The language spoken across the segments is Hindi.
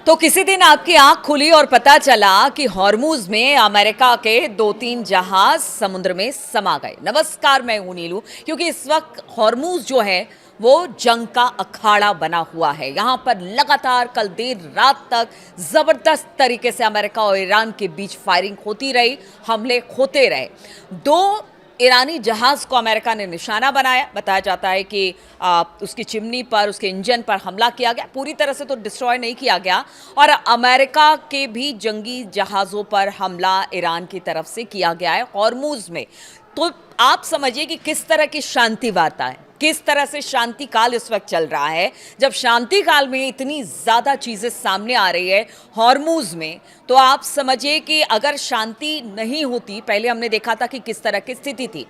तो किसी दिन आपकी आंख खुली और पता चला कि हॉर्मूज में अमेरिका के 2-3 जहाज समुद्र में समा गए। नमस्कार, मैं हूं नीलू। क्योंकि इस वक्त हॉर्मूज जो है वो जंग का अखाड़ा बना हुआ है। यहां पर लगातार कल देर रात तक जबरदस्त तरीके से अमेरिका और ईरान के बीच फायरिंग होती रही, हमले होते रहे। दो ईरानी जहाज को अमेरिका ने निशाना बनाया। बताया जाता है कि उसकी चिमनी पर, उसके इंजन पर हमला किया गया। पूरी तरह से तो डिस्ट्रॉय नहीं किया गया। और अमेरिका के भी जंगी जहाज़ों पर हमला ईरान की तरफ से किया गया है हॉर्मूज में। तो आप समझिए कि किस तरह की शांति वार्ता है, किस तरह से शांति काल इस वक्त चल रहा है। जब शांति काल में इतनी ज़्यादा चीज़ें सामने आ रही है हॉर्मूज में, तो आप समझिए कि अगर शांति नहीं होती, पहले हमने देखा था कि किस तरह की स्थिति थी,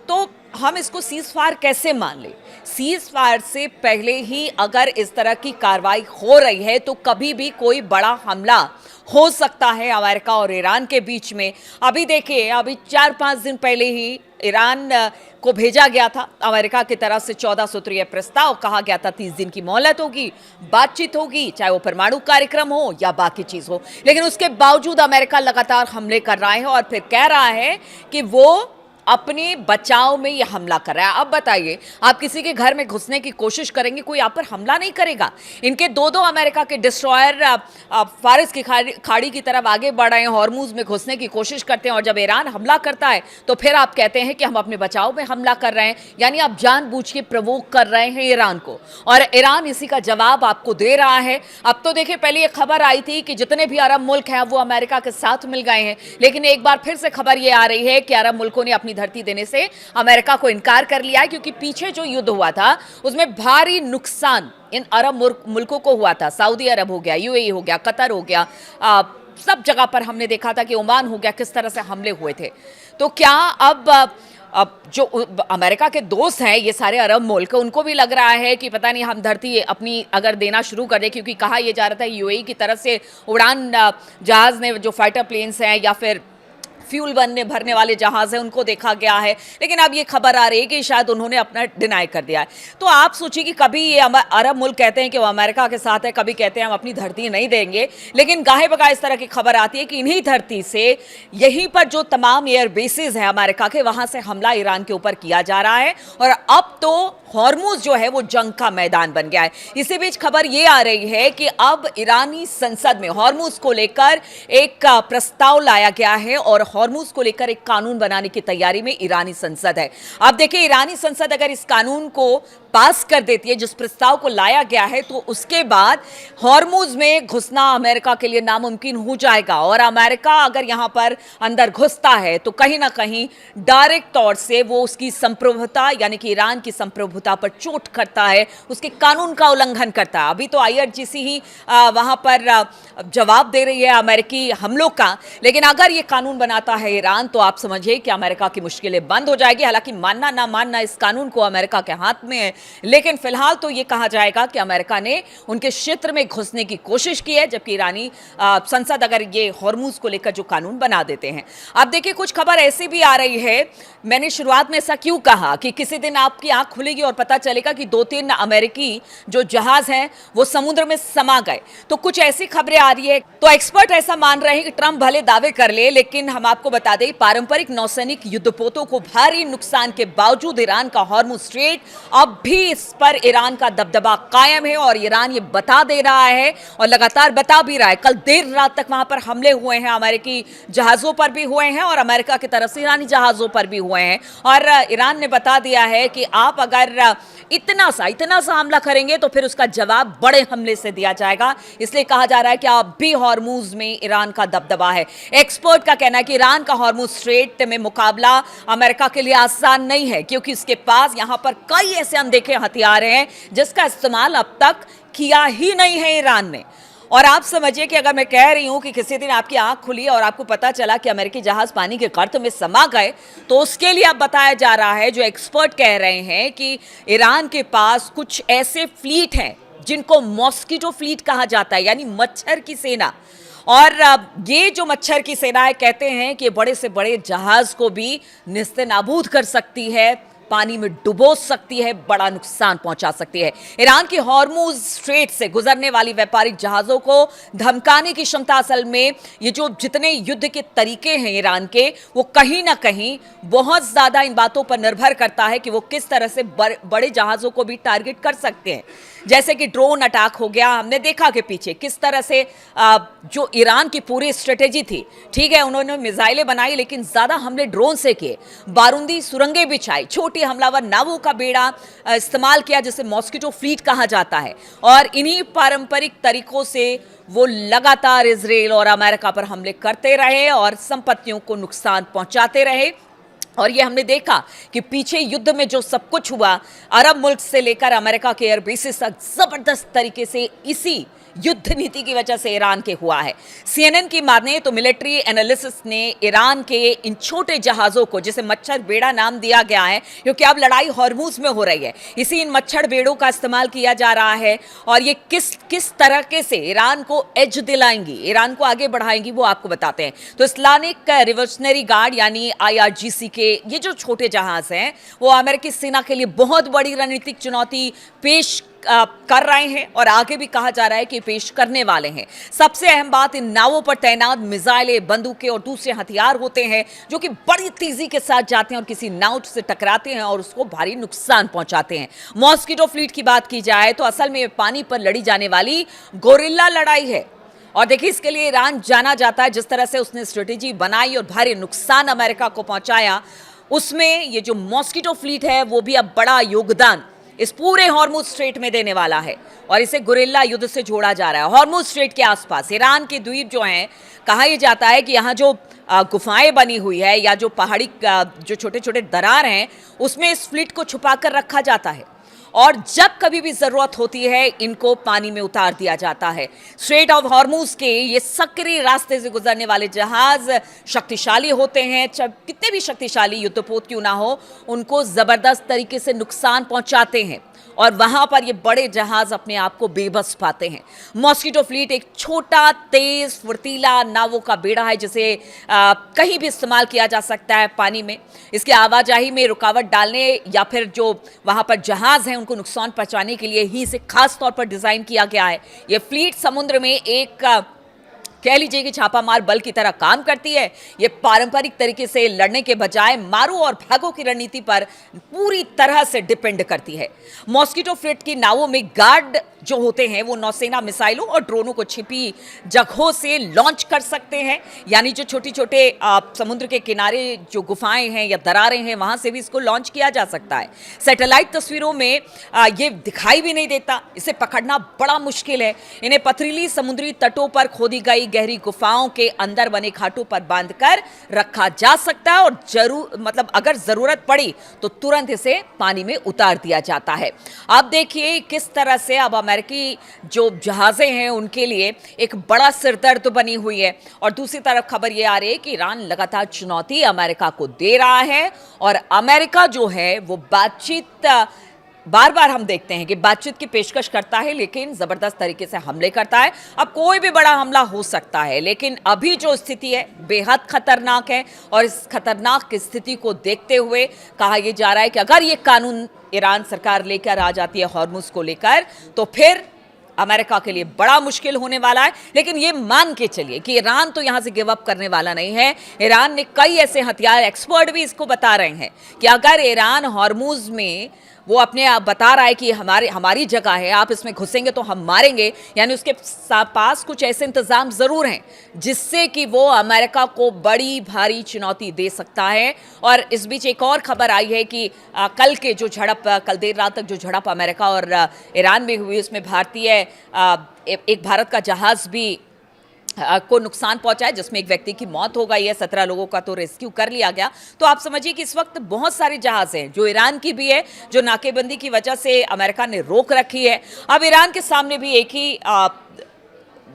तो हम इसको सीज फायर कैसे मान लें। सीज फायर से पहले ही अगर इस तरह की कार्रवाई हो रही है तो कभी भी कोई बड़ा हमला हो सकता है अमेरिका और ईरान के बीच में। अभी देखिए, अभी 4-5 दिन पहले ही ईरान को भेजा गया था अमेरिका की तरफ से 14 सूत्रीय प्रस्ताव। कहा गया था 30 दिन की मोहलत होगी, बातचीत होगी, चाहे वो परमाणु कार्यक्रम हो या बाकी चीज़ हो। लेकिन उसके बावजूद अमेरिका लगातार हमले कर रहा है और फिर कह रहा है कि वो अपने बचाव में ये हमला कर रहा है। अब बताइए, आप किसी के घर में घुसने की कोशिश करेंगे, कोई आप पर हमला नहीं करेगा। इनके दो अमेरिका के डिस्ट्रॉयर फारिस की खाड़ी की तरफ आगे बढ़ रहे हैं, हॉर्मूज में घुसने की कोशिश करते हैं। और जब ईरान हमला करता है तो फिर आप कहते हैं कि हम अपने बचाव में हमला कर रहे हैं। यानी आप जानबूझ के प्रवोक कर रहे हैं ईरान को, और ईरान इसी का जवाब आपको दे रहा है। अब तो देखिए, पहले ये खबर आई थी कि जितने भी अरब मुल्क हैं वो अमेरिका के साथ मिल गए हैं, लेकिन एक बार फिर से खबर ये आ रही है कि अरब मुल्कों ने अपनी धरती देने से अमेरिका को इनकार कर लिया है। क्योंकि पीछे जो युद्ध हुआ था उसमें भारी नुकसान इन अरब मुल्कों को हुआ था। सऊदी अरब हो गया, यूएई हो गया, कतर हो गया, सब जगह पर हमने देखा था कि ओमान हो गया, किस तरह से हमले हुए थे। तो क्या अब जो अमेरिका के दोस्त हैं ये सारे अरब मुल्क, उनको भी लग रहा है कि पता नहीं हम धरती अपनी अगर देना शुरू कर दें। क्योंकि कहा यह जा रहा था यूएई की तरफ से उड़ान जहाज ने, जो फाइटर प्लेन्स हैं या फिर फ्यूल भरने वाले जहाज हैं, उनको देखा गया है। लेकिन अब ये खबर आ रही है कि शायद उन्होंने अपना डिनाई कर दिया है। तो आप सोचिए कि कभी ये अरब मुल्क कहते हैं कि वो अमेरिका के साथ है, कभी कहते हैं हम अपनी धरती नहीं देंगे। लेकिन गाहे बगाहे इस तरह की खबर आती है कि इन्हीं धरती से, यहीं पर जो तमाम एयर बेसिस हैं अमेरिका के, वहां से हमला ईरान के ऊपर किया जा रहा है। और अब तो हॉर्मूज जो है वो जंग का मैदान बन गया है। इसी बीच खबर ये आ रही है कि अब ईरानी संसद में हॉर्मूज को लेकर एक प्रस्ताव लाया गया है और हॉर्मूज को लेकर एक कानून बनाने की तैयारी में ईरानी संसद है। अब देखिए, ईरानी संसद अगर इस कानून को पास कर देती है, जिस प्रस्ताव को लाया गया है, तो उसके बाद हॉर्मूज में घुसना अमेरिका के लिए नामुमकिन हो जाएगा। और अमेरिका अगर यहां पर अंदर घुसता है तो कहीं ना कहीं डायरेक्ट तौर से वो उसकी संप्रभुता, यानी कि ईरान की संप्रभुता पर चोट करता है, उसके कानून का उल्लंघन करता है। अभी तो आईआरजीसी ही वहां पर जवाब दे रही है अमेरिकी हमलों का। लेकिन अगर ये कानून बनाता है ईरान, तो आप समझिए कि अमेरिका की मुश्किलें बंद हो जाएगी। हालांकि मानना ना मानना इस कानून को अमेरिका के हाथ में है, लेकिन फिलहाल तो यह कहा जाएगा कि अमेरिका ने उनके क्षेत्र में घुसने की कोशिश की है, जबकि ईरानी संसद अगर ये हॉर्मूज को लेकर जो कानून बना देते हैं। अब देखिए, कुछ खबर ऐसी भी आ रही है, मैंने शुरुआत में ऐसा क्यों कहा कि किसी दिन आपकी आंख खुलेगी और पता चलेगा कि 2-3 अमेरिकी जो जहाज हैं वो समुद्र में समा गए। तो कुछ ऐसी खबरें आ रही है। तो एक्सपर्ट ऐसा मान रहे हैं कि ट्रंप भले दावे कर ले, लेकिन हम आपको बता दें, पारंपरिक नौसैनिक युद्धपोतों को भारी नुकसान के बावजूद ईरान का हॉर्मुज स्ट्रेट, अब भी इस पर ईरान का दबदबा कायम है। और ईरान ये बता दे रहा है और लगातार बता भी रहा है। कल देर रात तक वहां पर हमले हुए हैं, अमेरिकी जहाजों पर भी हुए हैं और अमेरिका की तरफ से ईरानी जहाजों पर भी हुए हैं। और ईरान ने बता दिया है कि आप अगर इतना सा हमला करेंगे तो फिर उसका जवाब बड़े हमले से दिया जाएगा। इसलिए कहा जा रहा है कि अब भी हॉर्मूज में ईरान का दबदबा है। एक्सपर्ट का कहना है कि ईरान का हॉर्मूज स्ट्रेट में मुकाबला अमेरिका के लिए आसान नहीं है, क्योंकि उसके पास यहां पर कई ऐसे अनदेखे हथियार हैं जिसका इस्तेमाल अब तक किया ही नहीं है ईरान ने। और आप समझिए कि अगर मैं कह रही हूं कि किसी दिन आपकी आंख खुली और आपको पता चला कि अमेरिकी जहाज पानी के गर्त में समा गए, तो उसके लिए अब बताया जा रहा है, जो एक्सपर्ट कह रहे हैं कि ईरान के पास कुछ ऐसे फ्लीट हैं जिनको मॉस्किटो फ्लीट कहा जाता है, यानी मच्छर की सेना। और ये जो मच्छर की सेना है, कहते हैं कि बड़े से बड़े जहाज को भी निस्ते नाबूद कर सकती है पानी में डुबो सकती है, बड़ा नुकसान पहुंचा सकती है। ईरान की हॉर्मुज स्ट्रेट से गुजरने वाली व्यापारिक जहाजों को धमकाने की क्षमता, असल में ये जो जितने युद्ध के तरीके हैं ईरान के, वो कहीं ना कहीं बहुत ज्यादा इन बातों पर निर्भर करता है कि वो किस तरह से बड़े जहाजों को भी टारगेट कर सकते हैं। जैसे कि ड्रोन अटैक हो गया, हमने देखा कि पीछे किस तरह से जो ईरान की पूरी स्ट्रेटेजी थी, ठीक है उन्होंने मिसाइलें बनाई लेकिन ज्यादा हमले ड्रोन से किए, बारूदी सुरंगें बिछाई, छोटी हमलावर नावों का बेड़ा इस्तेमाल किया जिसे मॉस्किटो फ्लीट कहा जाता है, और इन्हीं पारंपरिक तरीकों से वो लगातार इजराइल और अमेरिका पर हमले करते रहे और संपत्तियों को नुकसान पहुंचाते रहे। और ये हमने देखा कि पीछे युद्ध में जो सब कुछ हुआ, अरब मुल्क से लेकर अमेरिका के एयर बेसिस तक जबरदस्त तरीके से इसी युद्ध नीति की वजह से ईरान के हुआ है। सीएनएन की माने तो मिलिट्री एनालिसिस ने ईरान के इन छोटे जहाजों को, जिसे मच्छर बेड़ा नाम दिया गया है क्योंकि अब लड़ाई हॉर्मुज में हो रही है, इसी इन मच्छर बेड़ों का इस्तेमाल किया जा रहा है। और ये किस तरह से ईरान को एज दिलाएंगी, ईरान को आगे बढ़ाएंगी, वो आपको बताते हैं। तो इस्लामिक रिवोल्यूशनरी गार्ड यानी IRGC के ये जो छोटे जहाज हैं, वो अमेरिकी सेना के लिए बहुत बड़ी रणनीतिक चुनौती पेश कर रहे हैं और आगे भी कहा जा रहा है कि पेश करने वाले हैं। सबसे अहम बात, इन नावों पर तैनात मिसाइलें, बंदूकें और दूसरे हथियार होते हैं जो कि बड़ी तेजी के साथ जाते हैं और किसी नाव से टकराते हैं और उसको भारी नुकसान पहुंचाते हैं। मॉस्किटो फ्लीट की बात की जाए तो असल में पानी पर लड़ी जाने वाली गोरिल्ला लड़ाई है। और देखिए, इसके लिए ईरान जाना जाता है। जिस तरह से उसने स्ट्रेटेजी बनाई और भारी नुकसान अमेरिका को पहुंचाया, उसमें ये जो मॉस्किटो फ्लीट है वो भी अब बड़ा योगदान इस पूरे हॉर्मुज स्ट्रेट में देने वाला है और इसे गुरिल्ला युद्ध से जोड़ा जा रहा है। हॉर्मुज स्ट्रेट के आसपास ईरान के द्वीप जो हैं, कहा यह जाता है कि यहाँ जो गुफाएं बनी हुई है या जो पहाड़ी जो छोटे छोटे दरार हैं, उसमें इस फ्लीट को छुपा कर रखा जाता है और जब कभी भी जरूरत होती है इनको पानी में उतार दिया जाता है। स्ट्रेट ऑफ हॉर्मुज के ये सक्रिय रास्ते से गुजरने वाले जहाज शक्तिशाली होते हैं, कितने भी शक्तिशाली युद्धपोत क्यों ना हो, उनको जबरदस्त तरीके से नुकसान पहुंचाते हैं और वहां पर ये बड़े जहाज अपने आप को बेबस पाते हैं। मॉस्किटो फ्लीट एक छोटा, तेज, फुर्तीला नावों का बेड़ा है जिसे कहीं भी इस्तेमाल किया जा सकता है पानी में। इसके आवाजाही में रुकावट डालने या फिर जो वहां पर जहाज हैं उनको नुकसान पहुंचाने के लिए ही इसे खास तौर पर डिजाइन किया गया है। ये फ्लीट समुद्र में एक कह लीजिए कि छापामार बल की तरह काम करती है। ये पारंपरिक तरीके से लड़ने के बजाय मारो और भागो की रणनीति पर पूरी तरह से डिपेंड करती है। मॉस्किटो फ्लीट की नावों में गार्ड जो होते हैं वो नौसेना मिसाइलों और ड्रोनों को छिपी जगहों से लॉन्च कर सकते हैं, यानी जो छोटे छोटे समुद्र के किनारे जो गुफाएं हैं या दरारें हैं वहां से भी इसको लॉन्च किया जा सकता है। सैटेलाइट तस्वीरों में ये दिखाई भी नहीं देता, इसे पकड़ना बड़ा मुश्किल है। इन्हें पथरीली समुद्री तटों पर खोदी गई गहरी गुफाओं के अंदर बने खाटों पर बांधकर रखा जा सकता है और अगर जरूरत पड़ी तो तुरंत इसे पानी में उतार दिया जाता है। अब देखिए किस तरह से अब अमेरिकी जो जहाजें हैं उनके लिए एक बड़ा सिरदर्द बनी हुई है और दूसरी तरफ खबर ये आ रही है कि ईरान लगातार चुनौती अमेरिका को दे रहा है और अमेरिका जो है वो बातचीत बार बार हम देखते हैं कि बातचीत की पेशकश करता है लेकिन जबरदस्त तरीके से हमले करता है। अब कोई भी बड़ा हमला हो सकता है लेकिन अभी जो स्थिति है बेहद खतरनाक है और इस खतरनाक स्थिति को देखते हुए कहा यह जा रहा है कि अगर ये कानून ईरान सरकार लेकर आ जाती है हॉर्मुज को लेकर तो फिर अमेरिका के लिए बड़ा मुश्किल होने वाला है। लेकिन ये मान के चलिए कि ईरान तो यहां से गिव अप करने वाला नहीं है। ईरान ने कई ऐसे हथियार, एक्सपर्ट भी इसको बता रहे हैं कि अगर ईरान हॉर्मुज में वो अपने आप बता रहा है कि हमारी जगह है, आप इसमें घुसेंगे तो हम मारेंगे, यानी उसके पास कुछ ऐसे इंतजाम जरूर हैं जिससे कि वो अमेरिका को बड़ी भारी चुनौती दे सकता है। और इस बीच एक और खबर आई है कि कल देर रात तक जो झड़प अमेरिका और ईरान में हुई उसमें एक भारत का जहाज भी को नुकसान पहुंचा है जिसमें एक व्यक्ति की मौत हो गई है, 17 लोगों का तो रेस्क्यू कर लिया गया। तो आप समझिए कि इस वक्त बहुत सारे जहाज हैं जो ईरान की भी है, जो नाकेबंदी की वजह से अमेरिका ने रोक रखी है। अब ईरान के सामने भी एक ही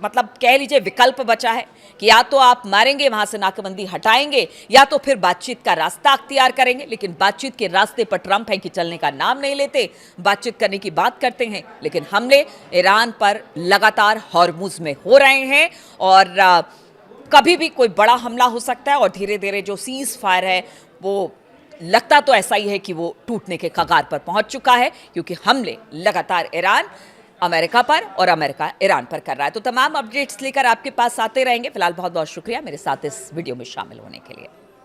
कह लीजिए विकल्प बचा है कि या तो आप मारेंगे, वहां से नाकेबंदी हटाएंगे, या तो फिर बातचीत का रास्ता अख्तियार करेंगे। लेकिन बातचीत के रास्ते पर ट्रंप है कि चलने का नाम नहीं लेते, बातचीत करने की बात करते हैं। लेकिन हमले ईरान पर लगातार हॉर्मुज में हो रहे हैं और कभी भी कोई बड़ा हमला हो सकता है और धीरे धीरे जो सीज फायर है वो लगता तो ऐसा ही है कि वो टूटने के कगार पर पहुंच चुका है, क्योंकि हमले लगातार ईरान अमेरिका पर और अमेरिका ईरान पर कर रहा है। तो तमाम अपडेट्स लेकर आपके पास आते रहेंगे। फिलहाल बहुत बहुत शुक्रिया मेरे साथ इस वीडियो में शामिल होने के लिए।